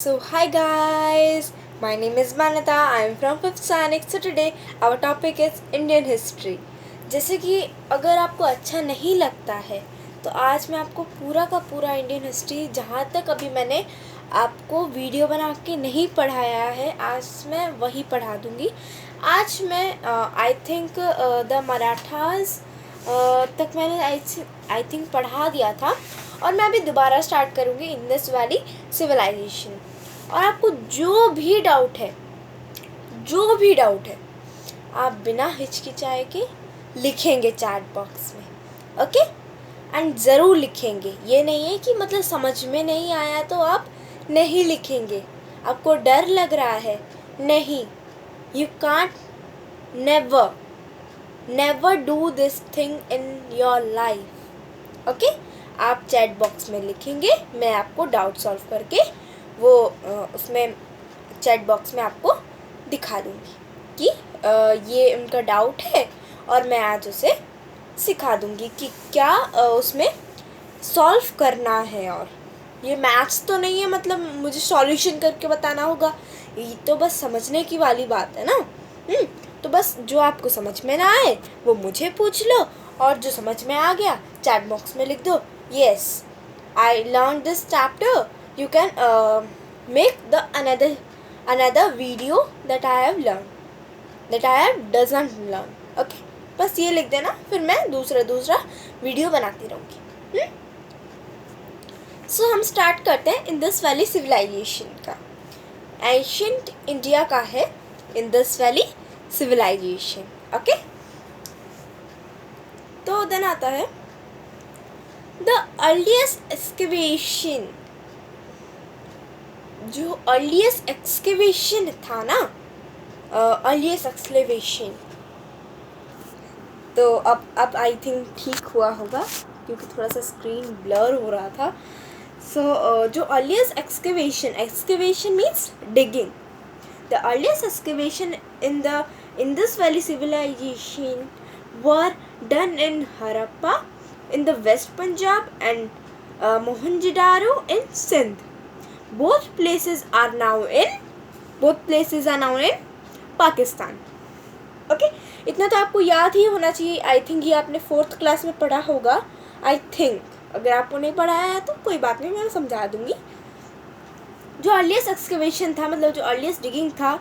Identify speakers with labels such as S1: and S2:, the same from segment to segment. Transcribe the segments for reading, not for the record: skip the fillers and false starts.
S1: So hi guys, my name is Manata. I am from 5th Science. So today our topic is Indian history. जैसे कि अगर आपको अच्छा नहीं लगता है तो आज मैं आपको पूरा का पूरा इंडियन हिस्ट्री जहाँ तक अभी मैंने आपको वीडियो बना के नहीं पढ़ाया है आज मैं वही पढ़ा दूँगी। आज मैं आई थिंक द मराठास तक मैंने आई थिंक पढ़ा दिया था और मैं अभी दोबारा स्टार्ट करूँगी इंडस वैली सिविलाइजेशन। और आपको जो भी डाउट है आप बिना हिचकिचाए के लिखेंगे चैट बॉक्स में, ओके। एंड ज़रूर लिखेंगे, ये नहीं है कि मतलब समझ में नहीं आया तो आप नहीं लिखेंगे। आपको डर लग रहा है, नहीं, you can't never do this thing in your life, okay. आप चैट बॉक्स में लिखेंगे, मैं आपको डाउट सॉल्व करके वो उसमें चैट बॉक्स में आपको दिखा दूँगी कि ये उनका डाउट है और मैं आज उसे सिखा दूँगी कि क्या उसमें सॉल्व करना है। और ये मैथ्स तो नहीं है, मतलब मुझे सॉल्यूशन करके बताना होगा, ये तो बस समझने की वाली बात है ना। तो बस जो आपको समझ में ना आए वो मुझे पूछ लो और जो समझ में आ गया चैट बॉक्स में लिख दो, yes I learn this chapter, you can make the another video that I have learned that I have doesn't learn, okay। बस ये लिख देना, फिर मैं दूसरा वीडियो बनाती रहूँगी। सो हम स्टार्ट करते हैं इंडस वैली सिविलाइजेशन का। एंशियंट इंडिया का है इंडस वैली सिविलाइजेशन, ओके। तो देन आता है द अर्लीस्ट एक्सकेवेशन। जो अर्लीस्ट एक्सकेवेशन था ना, अर्लीस्ट एक्सकेवेशन, तो अब आई थिंक ठीक हुआ होगा क्योंकि थोड़ा सा स्क्रीन ब्लर हो रहा था। सो जो earliest excavation means digging. The earliest excavation in the Indus valley civilisation were done in Harappa in the West Punjab and Mohenjo-daro in Sindh. Both places are now in Pakistan. Okay, इतना तो आपको याद ही होना चाहिए। I think ये आपने 4th class में पढ़ा होगा, आई थिंक। अगर आपको नहीं पढ़ाया है तो कोई बात नहीं, मैं समझा दूंगी। जो अर्लीस्ट एक्सकेवेशन था, मतलब जो अर्लीस्ट डिगिंग था,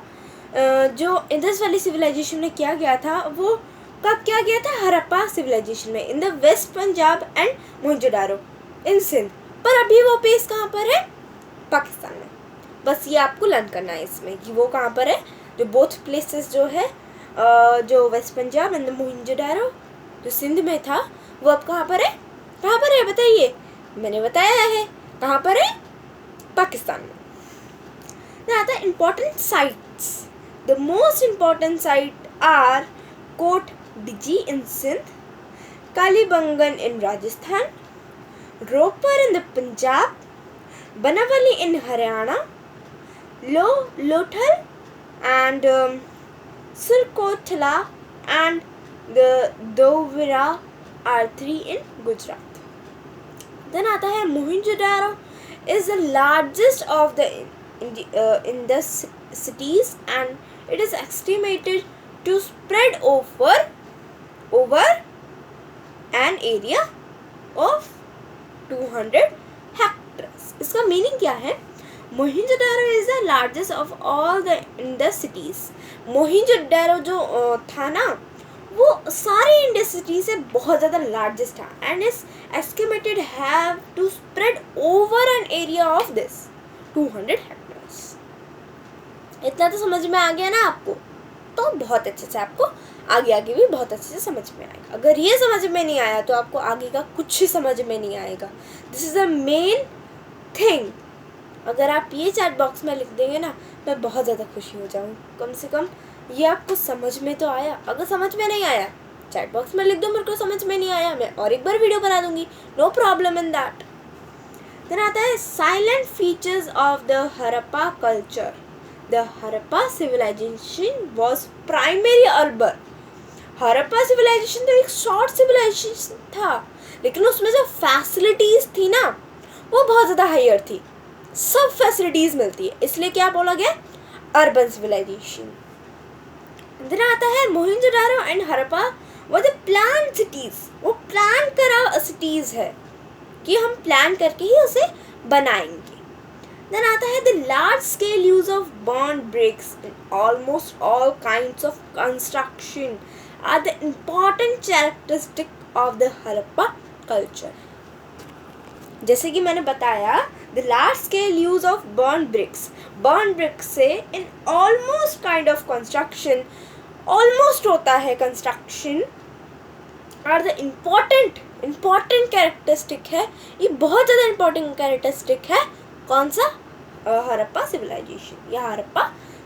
S1: जो इंडस वैली सिविलाइजेशन में किया गया था, वो कब किया गया था? हरप्पा सिविलाइजेशन में, in the west Punjab and Mohenjodaro in Sindh. पर अभी वो प्लेस कहाँ पर है? पाकिस्तान में। बस ये आपको लर्न करना है इसमें कि वो कहाँ पर है। जो बोथ प्लेसेस जो है, जो वेस्ट पंजाब एंड मोहनजोदारो जो सिंध में था, वो अब कहाँ पर है? कहाँ पर है बताइए? मैंने बताया है कहाँ पर है, पाकिस्तान में। आता है important sites. The most important site are Kot Diji in Sindh, Kalibangan in Rajasthan, Ropar in the Punjab, Banawali in Haryana, Lothal and Surkotada and the Dholavira are 3 in Gujarat. Then आता है Mohenjodaro is the largest of the Indus cities and it is estimated to spread over an area of 200 hectares. इसका meaning क्या है? Mohenjodaro is the largest of all the Indus cities. Mohenjodaro जो था ना, वो सारे इंडस सिटी से बहुत ज़्यादा लार्जेस्ट था and is estimated have to spread over an area of this 200 hectares. इतना तो समझ में आ गया ना आपको, तो बहुत अच्छे से आपको आगे भी बहुत अच्छे से समझ में आएगा। अगर ये समझ में नहीं आया तो आपको आगे का कुछ ही समझ में नहीं आएगा। This is the main thing. अगर आप ये चैट बॉक्स में लिख देंगे ना, मैं बहुत ज़्यादा खुशी हो जाऊँ। कम से कम ये आपको समझ में तो आया। अगर समझ में नहीं आया चैट बॉक्स में लिख दो, मेरे को समझ में नहीं आया, मैं और एक बार वीडियो बना दूंगी, no problem in that. Then आता है silent features of the Harappa culture. The Harappa civilisation was primary urban. Harappa civilisation तो एक शॉर्ट सिविलाइजेशन था, लेकिन उसमें जो फैसिलिटीज़ थी ना, वो बहुत ज़्यादा हायर थी। सब फैसिलिटीज मिलती है, इसलिए क्या बोला गया, अर्बन सिविलाइजेशन। देन आता है मोहनजोदारो एंड हड़प्पा वो द प्लान सिटीज, वो प्लान करा सिटीज है कि हम प्लान करके ही उसे बनाएंगे। देन आता है the large scale use of burnt bricks in almost all kinds of construction are the important characteristic of the Harappa culture. जैसे कि मैंने बताया, the large scale use of burnt bricks से in almost kind of construction, almost होता है construction, are the important characteristic है, ये बहुत ज़्यादा इम्पॉर्टेंट कैरेक्टरिस्टिक है कौन सा, हड़प्पा सिविलाइजेशन या हड़प्पा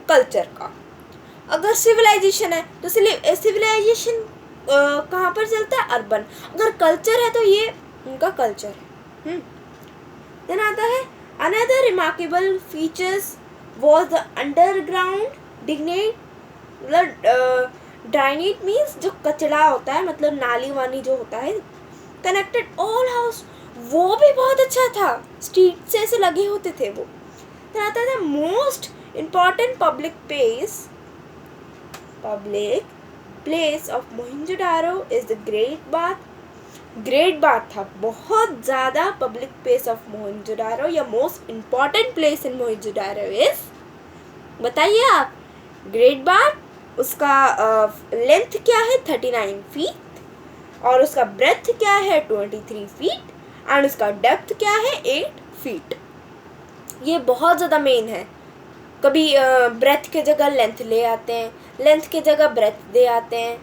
S1: कल्चर का। अगर सिविलाइजेशन है तो सिविलाइजेशन कहाँ पर चलता है, अर्बन। अगर कल्चर है तो ये उनका कल्चर है। देन आता है another remarkable features was the underground drainage, मतलब ड्राइनेट मीन्स जो कचरा होता है, मतलब नाली वाली जो होता है, कनेक्टेड ऑल हाउस, वो भी बहुत अच्छा था, स्ट्रीट से ऐसे लगे होते थे वो। तो आता था most important public place of Mohenjodaro is the great bath था, बहुत ज़्यादा पब्लिक प्लेस ऑफ मोहनजोदारो या most important place in Mohenjodaro is, बताइए आप, ग्रेट बाथ। उसका लेंथ क्या है 39 फीट और उसका ब्रेथ क्या है 23 फीट एंड उसका डेप्थ क्या है 8 फीट। ये बहुत ज़्यादा मेन है, कभी ब्रेथ के जगह लेंथ ले आते हैं, लेंथ के जगह ब्रेथ दे आते हैं,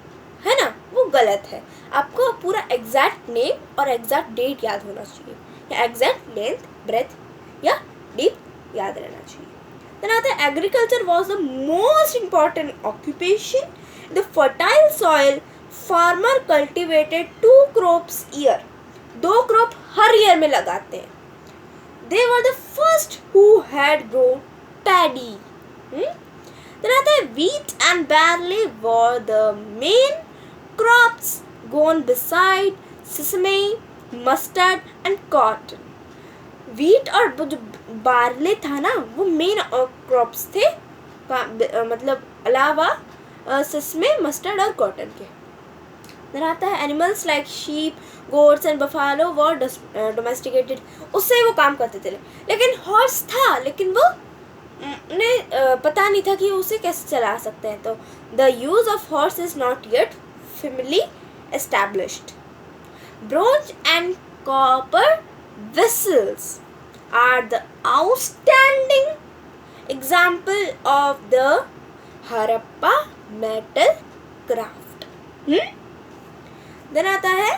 S1: है ना, वो गलत है। आपको पूरा एग्जैक्ट नेम और एग्जैक्ट डेट याद होना चाहिए, या एग्जैक्ट लेंथ, ब्रेथ या डीप याद रहना चाहिए। Then आता है agriculture was the most important occupation. The fertile soil, farmer cultivated 2 crops year. 2 crop her year में लगाते हैं. They were the first who had grown paddy. Then आता है wheat and barley were the main crops gone beside sesame, mustard and cotton. Wheat और जो barley था ना वो मेन क्रॉप्स थे, मतलब अलावा सेसमे, मस्टर्ड और कॉटन के। फिर आता है animals like sheep, goats and Buffalo were domesticated, उससे वो काम करते थे। लेकिन हॉर्स था, लेकिन वो उन्हें पता नहीं था कि उसे कैसे चला सकते हैं, तो the use of horse is not yet firmly established. Bronze and copper vessels are the outstanding example of the Harappa metal craft. Then आता है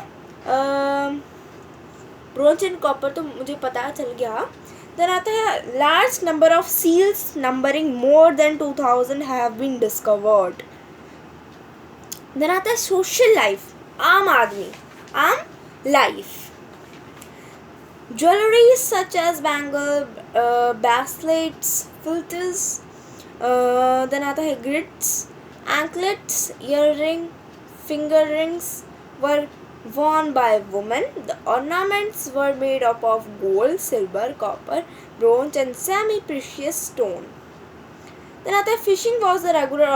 S1: bronze and copper, तो मुझे पता चल गया। Then आता है large number of seals numbering more than 2000 have been discovered. Then आता है social life, आम आदमी, आम life. Jewelry such as bangle, bracelets, filters, then आता है grits, anklets, earring, finger rings were worn by women. The ornaments were made up of gold, silver, copper, bronze and semi-precious stone. Then आता है fishing was the regular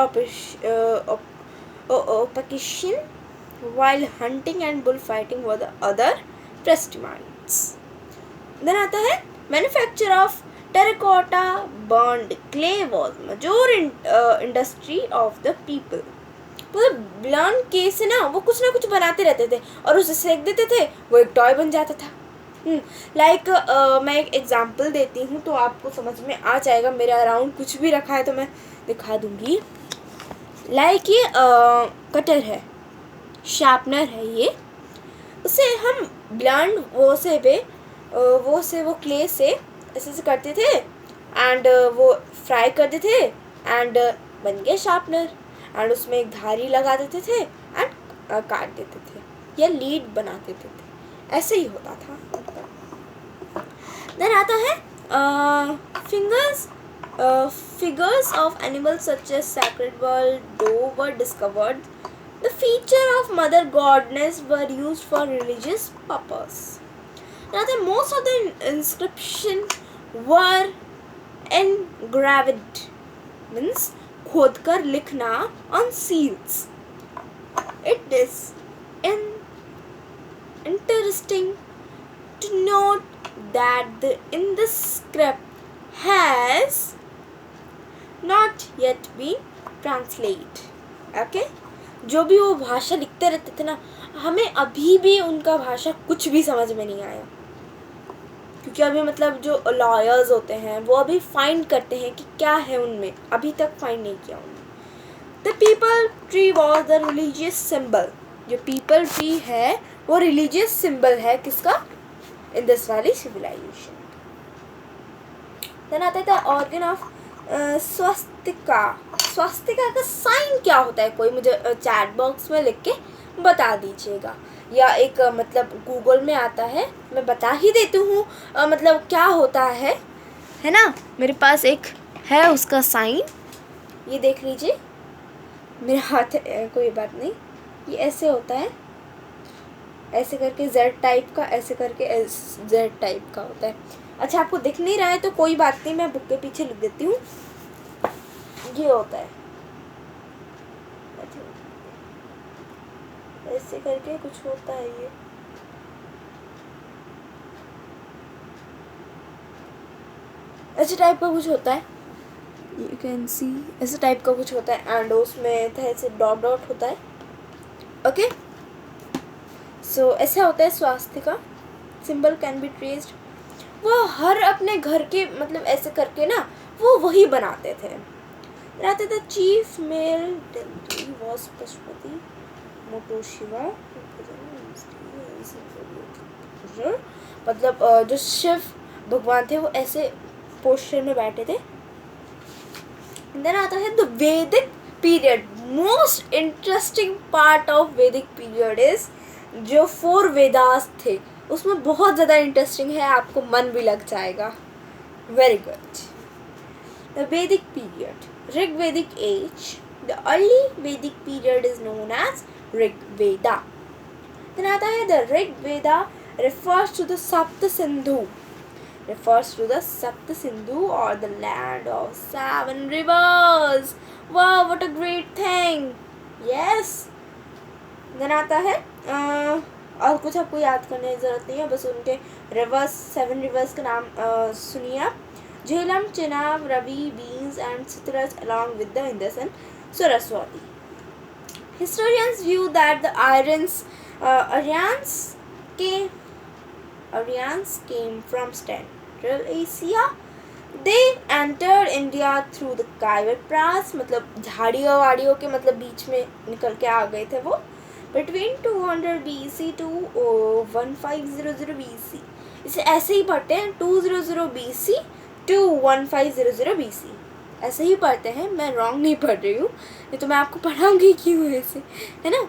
S1: occupation, while hunting and bullfighting were the other pastimes. Then आता है manufacture of terracotta, burned clay was major industry of the people. मतलब ब्लर्न के से ना कुछ बनाते रहते थे और उसे सेक देते थे, वो एक टॉय बन जाता था। लाइक मैं एक एग्जांपल देती हूँ तो आपको समझ में आ जाएगा। मेरे अराउंड कुछ भी रखा है तो मैं दिखा दूँगी। लाइक ये कटर है, शार्पनर है, ये उसे हम ब्लर्न वो क्ले से ऐसे करते थे एंड वो फ्राई करते थे एंड बन गया शार्पनर, एंड उसमें एक धारी लगा देते थे एंड काट देते थे या लीड बना देते थे, ऐसे ही होता था। देन आता है figures of animals such as sacred bull, doe were discovered. The feature of mother goddess were used for religious purpose. Now, most of the inscription were engraved means खोद कर लिखना on seals. It is interesting to note that in the script has not yet been translated. Okay? जो भी वो भाषा लिखते रहते थे ना, हमें अभी भी उनका भाषा कुछ भी समझ में नहीं आया, क्योंकि अभी मतलब जो लॉयर्स होते हैं वो अभी फाइंड करते हैं कि क्या है उनमें, अभी तक फाइंड नहीं किया उन्होंने. The people tree was the religious symbol. जो पीपल ट्री है वो रिलीजियस सिंबल है किसका? Indus valley civilisation. देन आता है the organ of Swastika. Swastika का साइन क्या होता है? कोई मुझे चैट बॉक्स में लिख के बता दीजिएगा, या एक मतलब गूगल में आता है, मैं बता ही देती हूँ मतलब क्या होता है ना. मेरे पास एक है उसका साइन, ये देख लीजिए मेरे हाथ है, कोई बात नहीं. ये ऐसे होता है, ऐसे करके Z टाइप का, ऐसे करके Z टाइप का होता है. अच्छा, आपको दिख नहीं रहा है तो कोई बात नहीं, मैं बुक के पीछे लिख देती हूँ. ये होता है ऐसे करके कुछ होता है, ये ऐसे टाइप का कुछ होता है. यू कैन सी ऐसे टाइप का कुछ होता है, एंड उसमें ऐसे डॉट डॉट होता है. ओके, सो ऐसा होता है Swastika. Symbol can be traced. वो हर अपने घर के मतलब ऐसे करके ना वो वही बनाते थे. रहते थे चीफ मेल वॉज पशुपति मोटोशिवा. मतलब जो शिव भगवान थे वो ऐसे पोस्चर में बैठे थे. देन आता है द वैदिक period. Most interesting part of वैदिक पीरियड इज जो 4 वेदास थे उसमें बहुत ज़्यादा इंटरेस्टिंग है, आपको मन भी लग जाएगा. Very good. द वैदिक period. Rigvedic age. The early Vedic period is known as Rigveda. Then आता है the Rigveda refers to the Sapta Sindhu. Refers to the Sapta Sindhu or the land of 7 rivers. Wow, what a great thing. Yes. Then आता है और कुछ आपको याद करने की ज़रूरत नहीं है, बस उनके रिवर्स 7 रिवर्स का नाम सुनिए आप. Jhelum, Chenab, Ravi, Beans and Citrus along with the Indus and Saraswati. Historians view that the Aryans came from Central Asia. They entered India through the Khyber Pass. मतलब झाड़ियों वाड़ियों के मतलब बीच में निकल के आ गए थे वो. Between 200 BC to 1500 BC. इसे ऐसे ही पढ़ते हैं 200 BC to 1500 BC. ऐसे ही पढ़ते हैं, मैं रॉन्ग नहीं पढ़ रही हूँ, नहीं तो मैं आपको पढ़ाऊँगी क्यों ऐसे, है ना.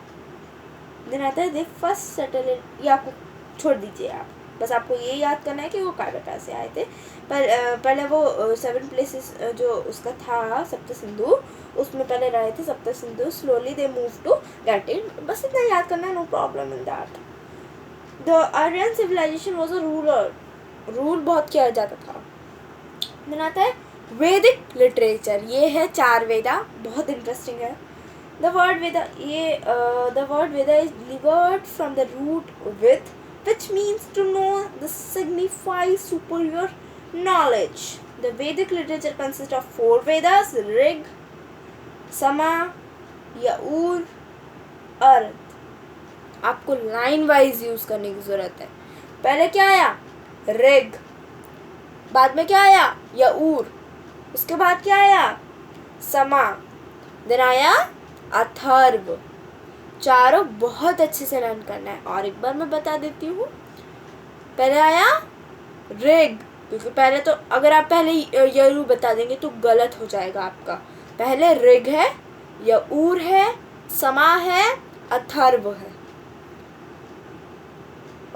S1: देन आता है दे फर्स्ट सेटल इन. ये आपको छोड़ दीजिए, आप बस आपको ये याद करना है कि वो कायबर से आए थे. पर पहले वो 7 प्लेसेस जो उसका था सप्त सिंधु, उसमें पहले रहे थे Sapta Sindhu. Slowly they move to Latin. बस इतना याद करना है, no problem in that. The Aryan civilisation was a rule बहुत किया जाता था. देन आता है वैदिक लिटरेचर. ये है 4 वेदा, बहुत इंटरेस्टिंग है. द वर्ड वेदा, ये the word Veda is derived from the root vid which means to know, the signifies superior knowledge. The Vedic literature consists of 4 Vedas: Rig, Sama, Yaur, Arth. आपको लाइन वाइज यूज करने की जरूरत है. पहले क्या आया? ऋग. बाद में क्या आया? याऊर. उसके बाद क्या आया? समा. देन आया अथर्व. चारों बहुत अच्छे से लर्न करना है. और एक बार मैं बता देती हूँ, पहले आया ऋग, क्योंकि पहले तो अगर आप पहले यरू बता देंगे तो गलत हो जाएगा आपका. पहले ऋग है, याऊर है, समा है, अथर्व है.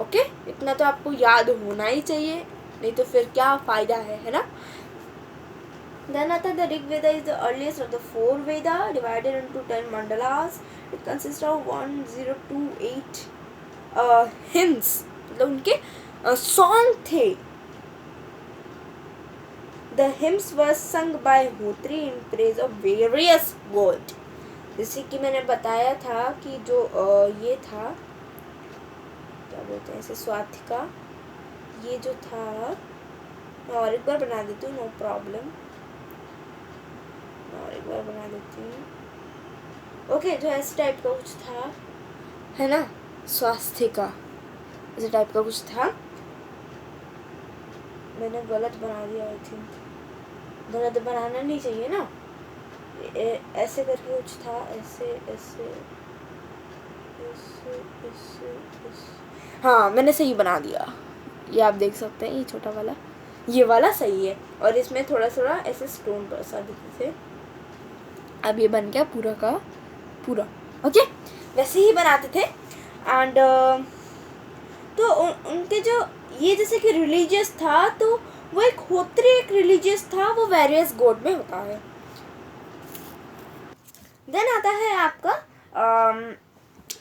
S1: ओके, इतना तो आपको याद होना ही चाहिए, नहीं तो फिर क्या फायदा है ना. Then आता है Rig Veda is the earliest of the 4 Veda, divided into 10 mandalas. It consists of 1028 hymns. मतलब उनके सॉन्ग थे. The hymns were sung by hotri in praise of various god. जैसे कि मैंने बताया था कि जो ये था, क्या बोलते हैं इसे, स्वाथिका, ये जो था, मैं और एक बार बना देती हूँ, नो प्रॉब्लम, और एक बार बना देती हूँ। ओके, जो ऐसे टाइप का कुछ था, है ना, स्वास्तिका ऐसे टाइप का कुछ था। मैंने गलत बना दिया, आई थिंक गलत बनाना नहीं चाहिए ना, ऐसे करके कुछ था, ऐसे ऐसे ऐसे ऐसे ऐसे, हाँ मैंने सही बना दिया। ये आप देख सकते हैं, ये छोटा वाला, ये वाला सही है, और इसमें थोड़ा थोड़ा ऐसे स्टोन पर सा दिखते थे। अब ये बन गया पूरा का पूरा। ओके, वैसे ही बनाते थे। एंड तो उनके जो ये जैसे कि रिलीजियस था, तो वो एक होत्री एक रिलीजियस था, वो वेरियस गॉड में होता है। देन आता है आपका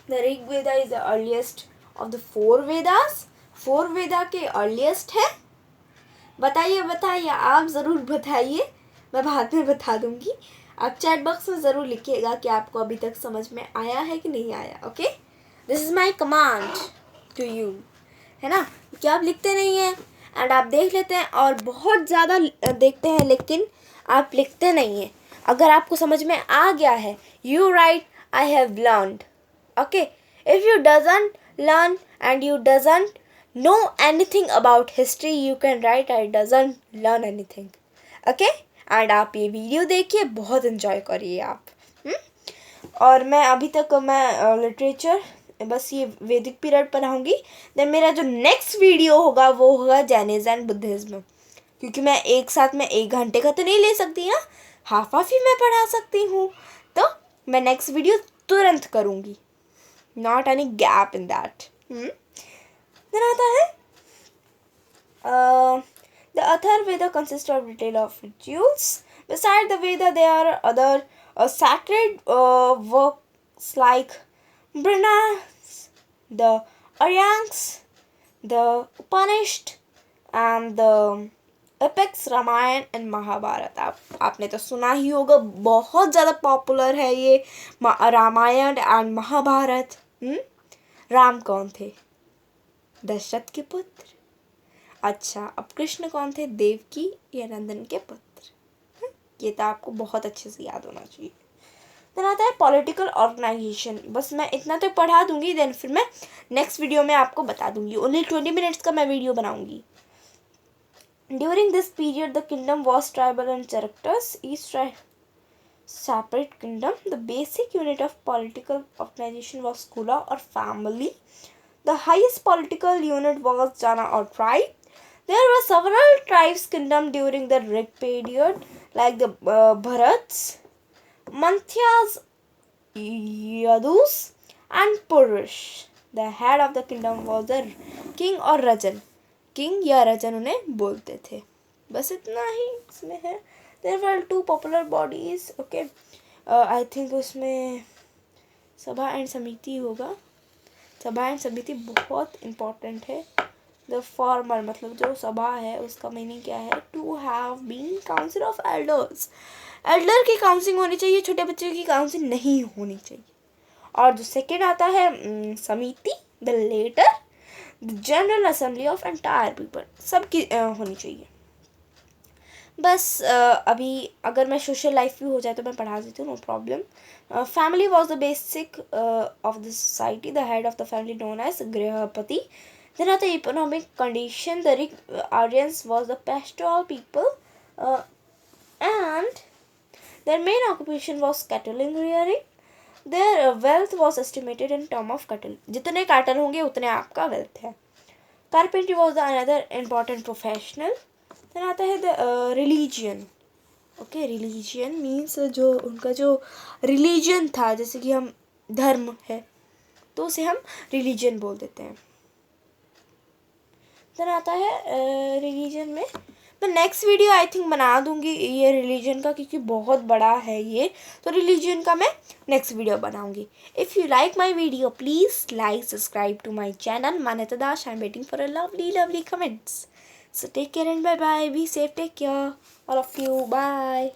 S1: the Rigveda is the earliest of the 4 Vedas. 4 वेदा के अर्लीस्ट है। बताइए बताइए, आप ज़रूर बताइए, मैं बाद में बता दूंगी। आप चैट बॉक्स में ज़रूर लिखिएगा कि आपको अभी तक समझ में आया है कि नहीं आया। Okay, this is my command to you, है ना, क्या आप लिखते नहीं हैं एंड आप देख लेते हैं और बहुत ज़्यादा देखते हैं, लेकिन आप लिखते नहीं हैं। अगर आपको समझ में आ गया है, you right I have learned. Okay, if you doesn't learn and you doesn't know anything about history, you can write I doesn't learn anything. Okay, and आप ये वीडियो देखिए, बहुत enjoy करिए आप। और मैं अभी तक मैं लिटरेचर बस ये वैदिक पीरियड पढ़ाऊँगी। देन मेरा जो नेक्स्ट वीडियो होगा वो होगा जैनिज्म एंड बुद्धिज्म, क्योंकि मैं एक साथ में 1 घंटे का तो नहीं ले सकती ना, हाफ ही मैं पढ़ा सकती हूँ। तो मैं नेक्स्ट वीडियो तुरंत करूँगी, not any gap in that. Then आता है the Atharvaveda consists of detail of rituals. Beside the Veda, there are other sacred works like Brahmanas, the Aryanks, the Upanishad, and the epics Ramayana and Mahabharata. आपने तो सुना ही होगा, बहुत ज़्यादा popular है ये रामायण एंड महाभारत। राम कौन थे? दशरथ के पुत्र। अच्छा, अब कृष्ण कौन थे? देवकी या नंदन के पुत्र। ये तो आपको बहुत अच्छे से याद होना चाहिए। देन आता है पॉलिटिकल ऑर्गेनाइजेशन। बस मैं इतना तो पढ़ा दूंगी, देन फिर मैं नेक्स्ट वीडियो में आपको बता दूंगी। ओनली 20 मिनट्स का मैं वीडियो बनाऊंगी। During this period the kingdom was tribal and characters, each separate kingdom. The basic unit of political organization was kula or family. The highest political unit was jana or tribe. There were several tribes kingdom during the Rig period, like the Bharats, Manthyas, Yadus, and Purush. The head of the kingdom was the king or Rajan. King या Rajan उन्हें बोलते थे। बस इतना ही इसमें है। There were 2 popular bodies. Okay, I think उसमें सभा एंड समिति होगा। सभा एंड समिति बहुत इम्पोर्टेंट है। द फॉर्मर मतलब जो सभा है उसका मीनिंग क्या है? To have been council of elders. Elder की काउंसिल होनी चाहिए, छोटे बच्चों की काउंसिल नहीं होनी चाहिए। और जो सेकेंड आता है समिति, the latter the general assembly of entire people, सबकी होनी चाहिए। बस अभी अगर मैं सोशल लाइफ भी हो जाए तो मैं पढ़ा देती हूँ, no problem. Family was the basic of the society, the head of the family known as grihapati. Then आता है economic condition, the Rig Aryans was the pastoral people and their main occupation was cattling rearing. Their wealth was estimated in term of cattle, जितने cattle होंगे उतने आपका wealth है। Carpentry was the another important professional. Then आता है the religion. Okay, religion means जो उनका जो रिलीजन था, जैसे कि हम धर्म है तो उसे हम रिलीजन बोल देते हैं। देन आता है रिलीजन में मैं नेक्स्ट वीडियो आई थिंक बना दूंगी ये रिलीजन का, क्योंकि बहुत बड़ा है ये, तो रिलीजन का मैं नेक्स्ट वीडियो बनाऊंगी। If you like my video please like subscribe to my channel Manyata Das. I am waiting for a lovely comments. So take care and bye bye. Be safe. Take care. All of you. Bye.